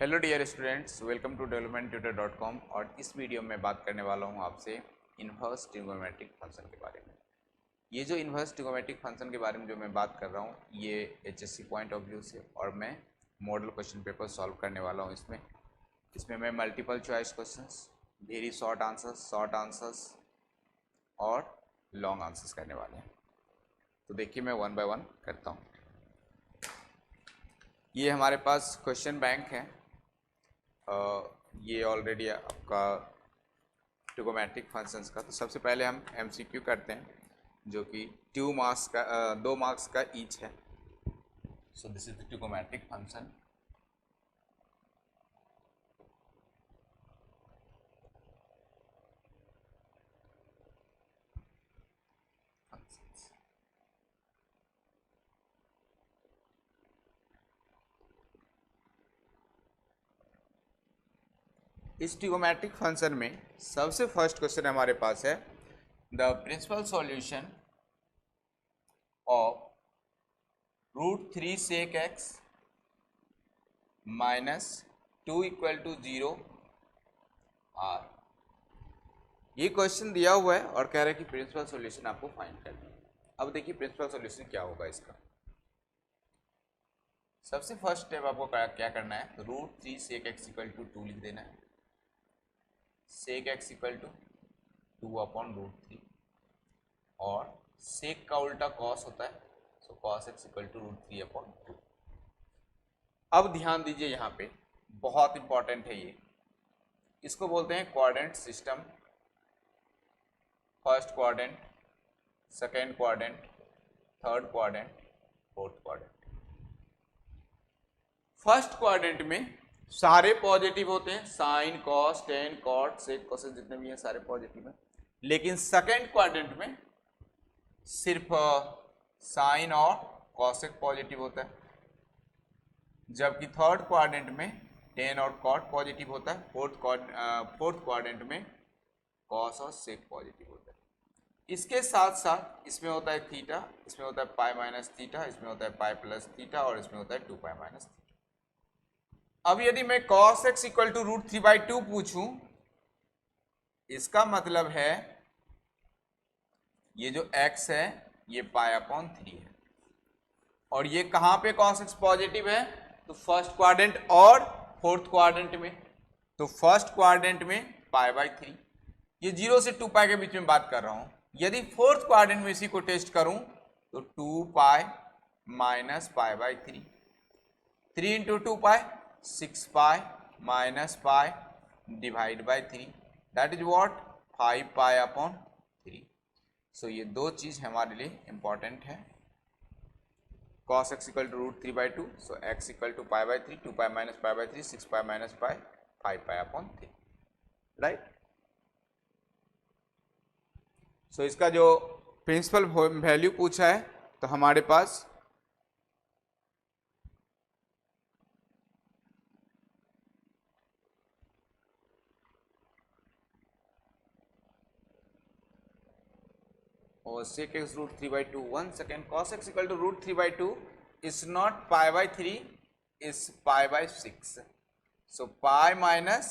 Hello dear students, welcome to developmenttutor.com। और इस video में बात करने वाला हूं आपसे इन्वर्स ट्रिगोनोमेट्रिक फंक्शन के बारे में। ये जो इन्वर्स ट्रिगोनोमेट्रिक फंक्शन के बारे में जो मैं बात कर रहा हूं ये एचएससी पॉइंट ऑफ व्यू से, और मैं मॉडल क्वेश्चन पेपर सॉल्व करने वाला हूं। इसमें मैं multiple choice questions, very short answers और लॉन्ग आंसर्स करने वाले हैं। तो देखिए मैं वन बाय वन करता हूँ। ये हमारे पास क्वेश्चन बैंक है। ये ऑलरेडी आपका ट्रिगोनोमेट्रिक फंक्शंस का। तो सबसे पहले हम एमसीक्यू करते हैं जो कि 2 मार्क्स का ईच है। So this is the trigonometric function. इस ट्रिगोनोमेट्रिक फंक्शन में सबसे फर्स्ट क्वेश्चन हमारे पास है the principal solution of √3 sec x minus 2 = 0 are. ये क्वेश्चन दिया हुआ है और कह रहा है कि प्रिंसिपल सॉल्यूशन आपको फाइंड करना है। अब देखिए प्रिंसिपल सॉल्यूशन क्या होगा इसका। सबसे फर्स्ट स्टेप आपको क्या करना है, √3 sec x = 2 लिख देना है। sec x = 2/√3 और sec का उल्टा cos होता है, सो cos x = √3/2। अब ध्यान दीजिए, यहाँ पे बहुत इंपॉर्टेंट है ये। इसको बोलते हैं quadrant system. First quadrant, second quadrant, third quadrant, fourth quadrant. First quadrant में सारे पॉजिटिव होते हैं, साइन, कॉस, टेन, कॉट, सेक, कोसेक जितने भी हैं सारे पॉजिटिव हैं। लेकिन सेकेंड क्वाड्रेंट में सिर्फ साइन और कॉसेक पॉजिटिव होता है, जबकि थर्ड क्वाड्रेंट में टेन और कॉट पॉजिटिव होता है। फोर्थ क्वाड्रेंट में कॉस और सेक पॉजिटिव होता है। इसके साथ साथ इसमें होता है थीटा, इसमें होता है पाई माइनस थीटा, इसमें होता है पाई प्लस थीटा और इसमें होता है 2 पाई माइनस थीटा। अब यदि मैं cos x = √3/2 पूछूं, इसका मतलब है ये जो x है ये π/3 है, और ये कहां पे cos x पॉजिटिव है, तो फर्स्ट क्वाड्रेंट और फोर्थ क्वाड्रेंट में। तो फर्स्ट क्वाड्रेंट में π/3, ये 0 से 2 पाई के बीच में बात कर रहा हूं। यदि फोर्थ क्वाड्रेंट में इसी को टेस्ट करूं तो 2 pi minus π/3, 3 × 2 pi 6 pi minus pi divide by 3, that is what 5 π/3। So ये दो चीज हमारे लिए इंपॉर्टेंट है। cos x = √3/2, so x = π/3, 2 pi minus π/3, 6 pi minus pi, 5 π/3, right. So इसका जो प्रिंसिपल वैल्यू पूछा है तो हमारे पास और sec x √3/2, 1 second, cos x = √3/2 is not π/3, is π/6, so pi minus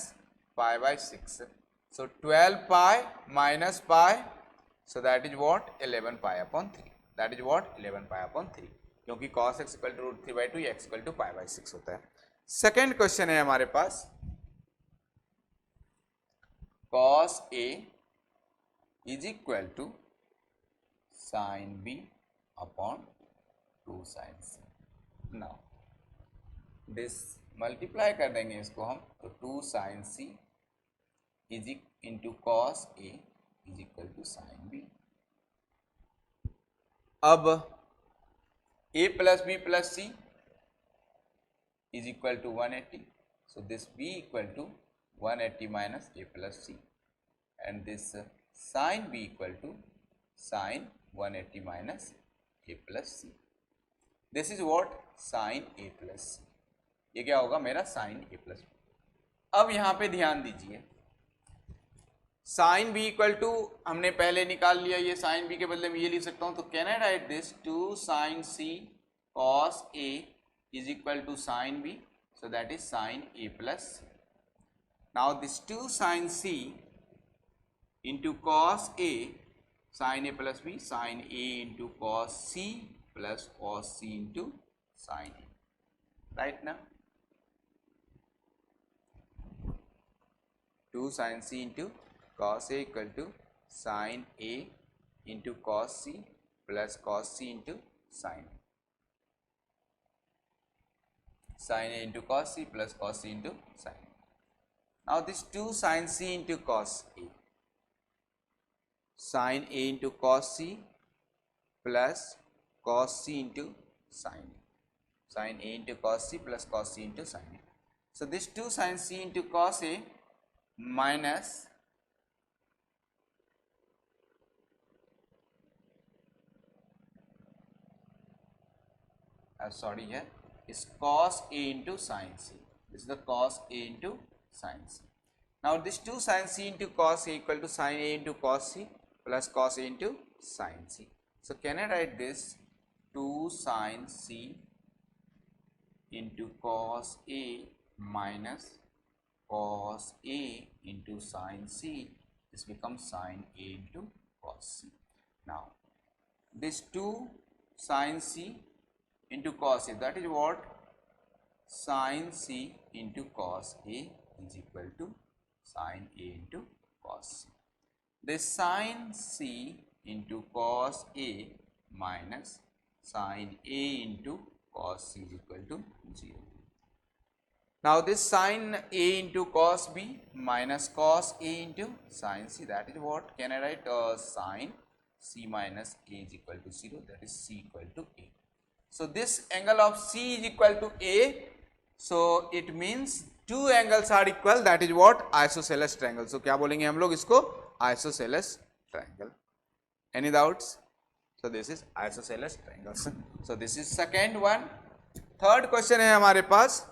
π/6, so 12 pi minus pi, so that is what 11 π/3, that is what 11 π/3, क्योंकि cos x = √3/2 या x = π/6 होता है। सेकेंड क्वेश्चन है हमारे पास, cos a is equal to sin b upon 2 sin c। Now this multiply कर देंगे इसको हम, तो 2 sin c is into cos a is equal to sin b। अब a plus b plus c is equal to 180, so this b equal to 180 minus a plus c, and this sin b equal to sin 180 minus a plus c, this is what sin a plus c। ये क्या होगा मेरा sin a plus b। अब यहां पे ध्यान दीजिए, sin b equal to हमने पहले निकाल लिया, ये sin b के बदले में ये लिख सकता हूं, तो can I write this 2 sin c cos a is equal to sin b, So that is sine A plus. Now this 2 sine C into cos A, sine A plus B, sine A into cos C plus cos C into sine A. Right now? 2 sine C into cos A equal to sine A into cos C plus cos C into sine A. Sine A into cos C plus cos C into sine A. Now this 2 sine C into cos A. Sine A into cos C plus cos C into sine A. Sine A into cos C plus cos C into sine A. So this 2 sine C into cos A minus here is cos A into sine C. This is the cos A into sine C. Now this 2 sine C into cos A equal to sine A into cos C plus cos A into sine C. So can I write this 2 sine C into cos A minus cos A into sine C? This becomes sine A into cos C. Now this 2 sine C into cos A, that is what? Sine C into cos A is equal to sine A into cos C. This sine C into cos A minus sine A into cos C is equal to 0. Now this sine A into cos B minus cos A into sine C, that is what? Can I write sine C minus A is equal to 0, that is C equal to A. So this angle of C is equal to A, so it means two angles are equal, that is what? Isosceles triangle. So क्या बोलेंगे हम लोग इसको? Isosceles triangle. Any doubts? So this is isosceles triangles. So this is second one. Third question है हमारे पास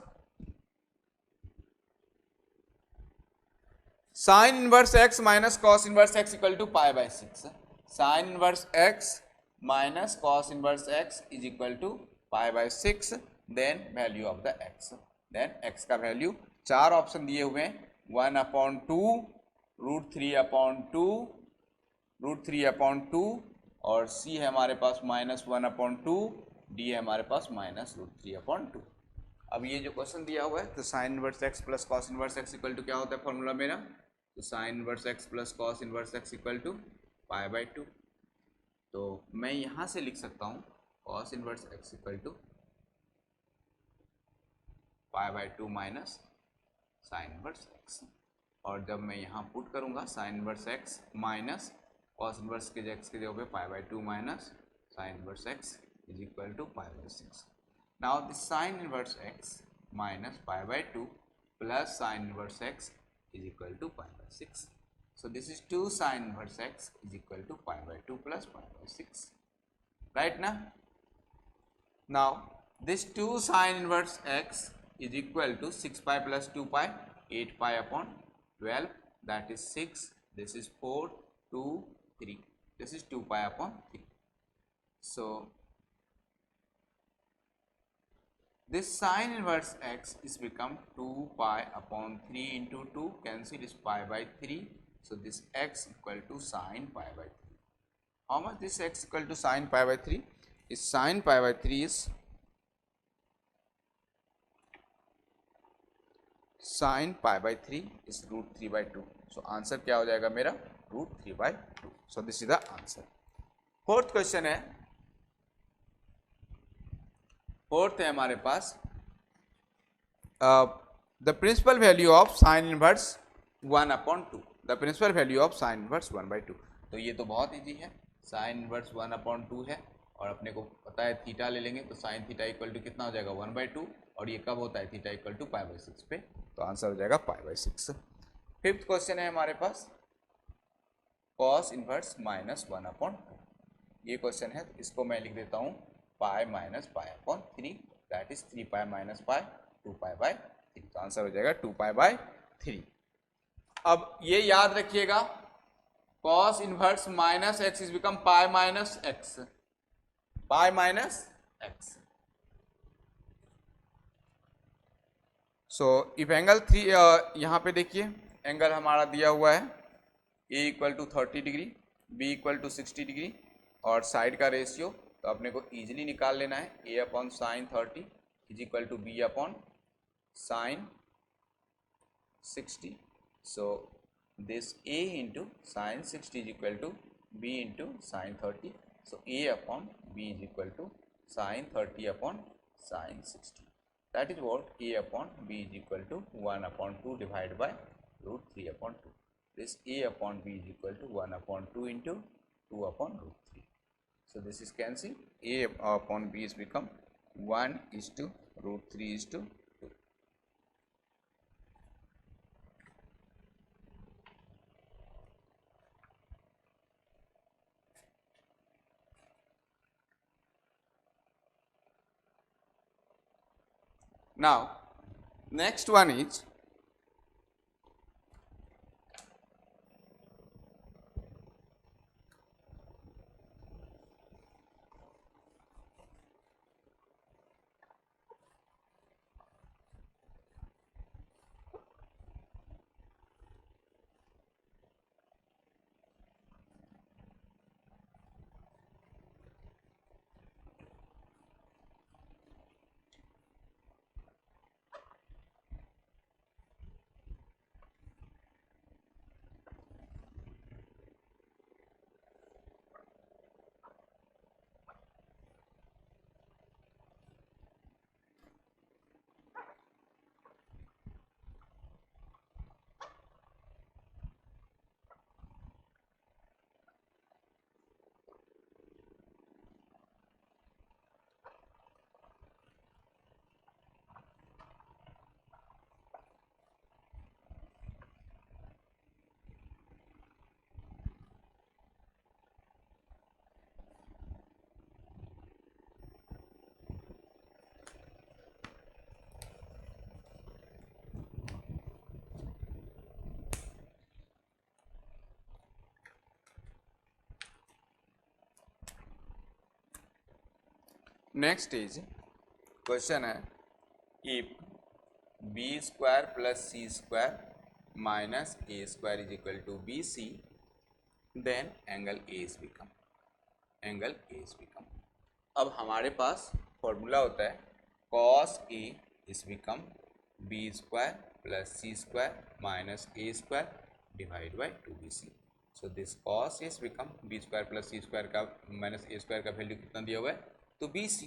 sin inverse x minus cos inverse x equal to pi by 6. Sin inverse x minus cos inverse x is equal to pi by 6. Then value of the x. Then x का value 4 option दिए हुए हैं, 1/2, √3/2, √3/2 और c है हमारे पास -1/2, d है हमारे पास -√3/2. अब ये जो क्वेश्चन दिया हुआ है तो sine inverse x plus cos inverse x equal to क्या होता है फॉर्मूला मेरा? तो sine inverse x plus cos inverse x equal to pi by 2. तो मैं यहाँ से लिख सकता हूँ cos inverse x equal to pi by 2 minus sine inverse x. और जब मैं यहाँ पुट करूँगा sine inverse x minus cos inverse के एक्स के जगह पे pi by 2 minus sine inverse x is equal to pi by 6. Now this sine inverse x minus pi by 2 plus sine inverse x is equal to pi by 6. So this is 2 sin inverse x is equal to pi by 2 plus pi by 6. Right now? Now this 2 sin inverse x is equal to 6 pi plus 2 pi, 8 pi upon 12, that is 6. This is 4, 2, 3. This is 2 pi upon 3. So this sin inverse x is become 2 pi upon 3 into 2, cancel is pi by 3. So this x equal to sin pi by 3. How much this x equal to sin pi by 3? Is sin pi by 3 is sin pi by 3 is √3 by 2. So answer क्या हो जाएगा मेरा? √3 by 2. So this is the answer. Fourth question है, fourth है हमारे पास the principal value of sine inverse 1/2. The principal value of sine inverse 1/2. तो ये तो बहुत इजी है, साइन इनवर्स 1/2 है और अपने को पता है थीटा ले लेंगे तो साइन थीटा इक्वल टू कितना हो जाएगा 1/2 और ये कब होता है theta equal to pi by 6 पे, तो आंसर हो जाएगा पाई बाई 6. फिफ्थ क्वेश्चन है हमारे पास कॉस इनवर्स -1/2. ये क्वेश्चन है, इसको मैं लिख देता हूँ पाई minus pi upon 3, that is 3 pi minus pi 2 pi by 3. तो आंसर हो जाएगा 2 पाई बाई 3. अब ये याद रखिएगा cos inverse minus X is become pi minus X, pi minus X. So if angle 3 यहाँ पे देखिए एंगल हमारा दिया हुआ है A equal to 30 degree, B equal to 60 degree और साइड का रेशियो तो अपने को इजीली निकाल लेना है A upon sine 30 is equal to B upon sine 60. So this a into sin 60 is equal to b into sin 30. So a upon b is equal to sin 30 upon sin 60. That is what a upon b is equal to 1 upon 2 divided by root 3 upon 2. This a upon b is equal to 1 upon 2 into 2 upon root 3. So this is cancelled. A upon b is become 1 is to root 3 is to 2. Now next one is next is question है if B square plus C square minus A square is equal to B C then angle A is become अब हमारे पास formula होता है cos A is become B square plus C square minus A square divide by 2bc. So this cos is become B square plus C square का minus A square का value कितना दिया हुआ है तो BC.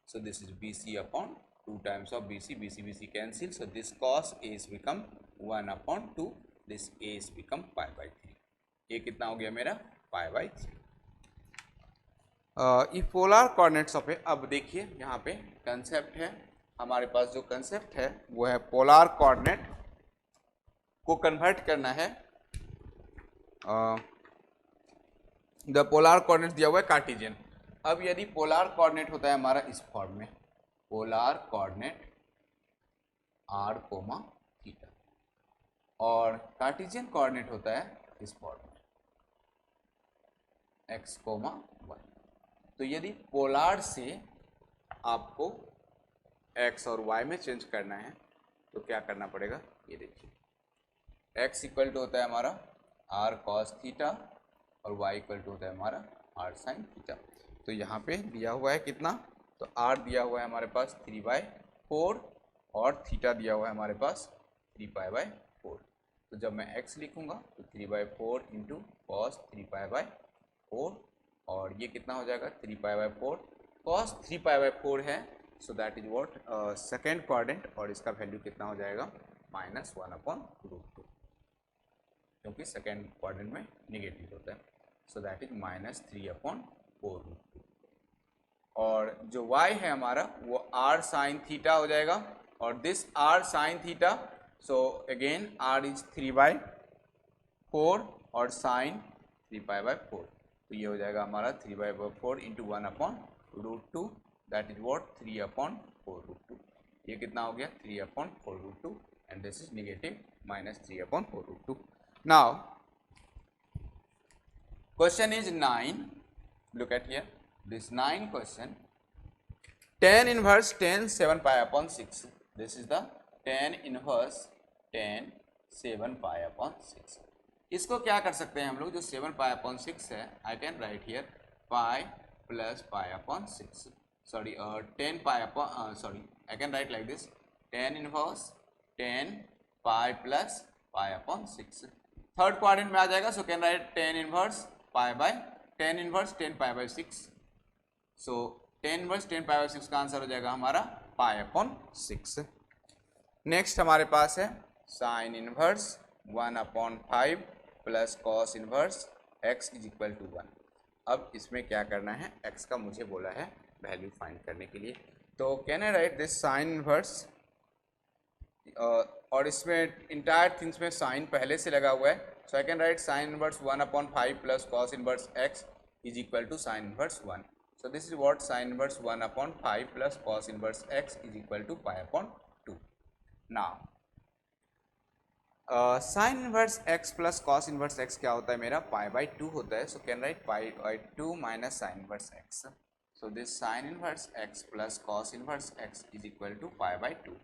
So this is BC upon 2 times of BC. BC cancel. So this cos A is become 1 upon 2. This A is become pi by 3. ये कितना हो गया मेरा pi by 3. ये पोलर कोऑर्डिनेट्स ऑफ है. अब देखिए यहाँ पे कंसेप्ट है हमारे पास जो कंसेप्ट है वो है पोलर कोऑर्डिनेट को कन्वर्ट करना है. द पोलर कोऑर्डिनेट दिया हुआ है कार्टेशियन. अब यदि पोलर कोऑर्डिनेट होता है हमारा इस फॉर्म में polar coordinate r comma theta और कार्टेशियन कोऑर्डिनेट होता है इस फॉर्म में x कोमा y. तो यदि पोलर से आपको x और y में चेंज करना है तो क्या करना पड़ेगा ये देखिए x इक्वल टू होता है हमारा r cos थीटा और y इक्वल टू होता है हमारा r sin थीटा. तो यहाँ पे दिया हुआ है कितना तो r दिया हुआ है हमारे पास 3/4 और थीटा दिया हुआ है हमारे पास 3π/4. तो जब मैं x लिखूंगा तो 3/4 इंटू कॉस 3π/4 और ये कितना हो जाएगा 3π/4 कॉस 3π/4 है. सो that is what second quadrant और इसका वैल्यू कितना हो जाएगा -1/√2 क्योंकि सेकेंड क्वाड्रेंट में निगेटिव होता है. सो दैट इज -3/4√2 और जो y है हमारा वो r साइन थीटा हो जाएगा और this r sine theta. So again r is 3/4 और साइन 3π/4. तो ये हो जाएगा हमारा 3/4 इंटू 1/√2 दैट इज वॉट 3/4√2. ये कितना हो गया 3/4√2 and this is negative -3/4√2. Now question is 9. Look at here this 9 question. Tan inverse tan 7 pi upon 6. This is the tan inverse tan 7 pi upon 6। इसको क्या कर सकते हैं हम लोग, जो 7 पाई अपॉन 6 है, आई can right here pi plus pi upon 6, sorry 10 pi upon sorry I can right like this tan inverse 10 pi plus pi upon 6। Third quadrant में आ जाएगा, so can write tan inverse pi by tan inverse 10 pi by 6। So tan inverse 10 pi by 6 का answer हो जाएगा हमारा pi upon 6। Next हमारे पास है sine inverse 1 upon 5 plus cos inverse x is equal to 1। अब इसमें क्या करना है, x का मुझे बोला है वैल्यू फाइंड करने के लिए, तो can I write this sine inverse, और इसमें इंटायर थिंग्स में साइन पहले से लगा हुआ है, so I can write sine inverse 1 upon 5 plus cos inverse x is equal to sine inverse 1। So this is what sin inverse 1 upon 5 plus cos inverse x is equal to pi upon 2. Now sin inverse x plus cos inverse x क्या होता है मेरा, pi by 2 होता है, so can write pi by 2 minus sin inverse x. So this sin inverse x plus cos inverse x is equal to pi by 2.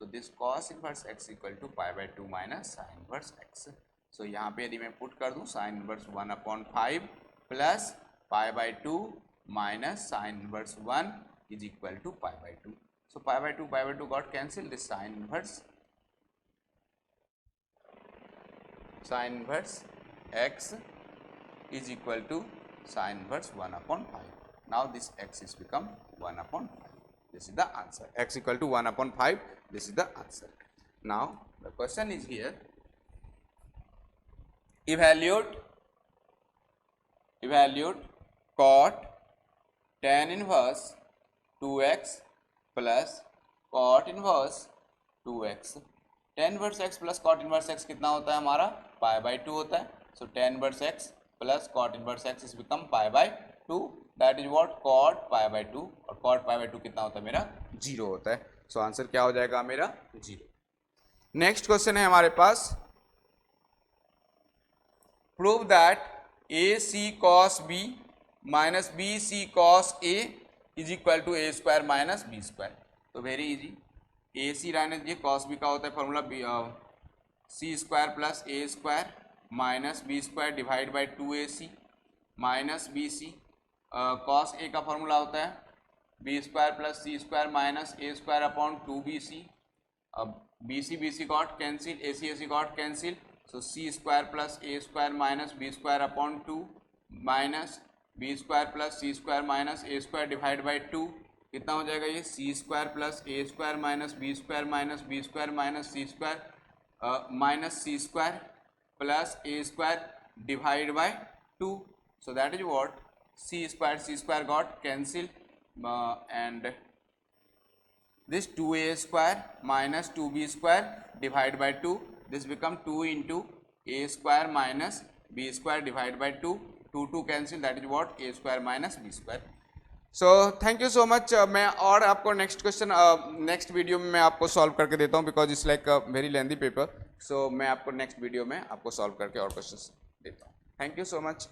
So this cos inverse x equal to pi by 2 minus sin inverse x. So यहाँ पे यदि मैं put कर दूँ sin inverse 1 upon 5 plus pi by 2 minus sin inverse 1 is equal to pi by 2. So pi by 2 got cancelled. This sin inverse x is equal to sin inverse 1 upon 5. Now this x is become 1 upon 5. This is the answer. X equal to 1 upon 5. This is the answer. Now the question is here. Evaluate cot tan inverse 2x plus cot inverse 2x. tan inverse x plus cot inverse x कितना होता है हमारा, पाई by 2 होता है, सो tan inverse x plus cot inverse x is become pi by 2, that is what cot pi by 2, और cot pi by 2 कितना होता है मेरा, 0 होता है, सो आंसर क्या हो जाएगा मेरा 0। नेक्स्ट क्वेश्चन है हमारे पास, prove that ac cos b minus B C cos A is equal to A square minus B square. तो वेरी इजी, ए सी रहने दीजिए, कॉस बी का होता है formula C square plus A square minus B square divide by 2ac minus B C, cos A का formula होता है B square plus C square minus A square upon 2bc। अब B C got cancel, A C got cancel, so C square plus A square minus B square upon 2 minus B square plus C square minus A square divide by 2, कितना हो जाएगा ये, C square plus A square minus B square minus C square minus C square plus A square divide by 2, so that is what C square got cancel, and this 2a square minus 2b square divided by 2, this become 2 into a square minus b square divided by 2, 2 cancel, that is what a square minus b square. So thank you so much. मैं और आपको next question next video में मैं आपको solve करके देता हूँ, because it's like very lengthy paper, so मैं आपको नेक्स्ट वीडियो में आपको सॉल्व करके और क्वेश्चन देता हूँ। Thank you so much.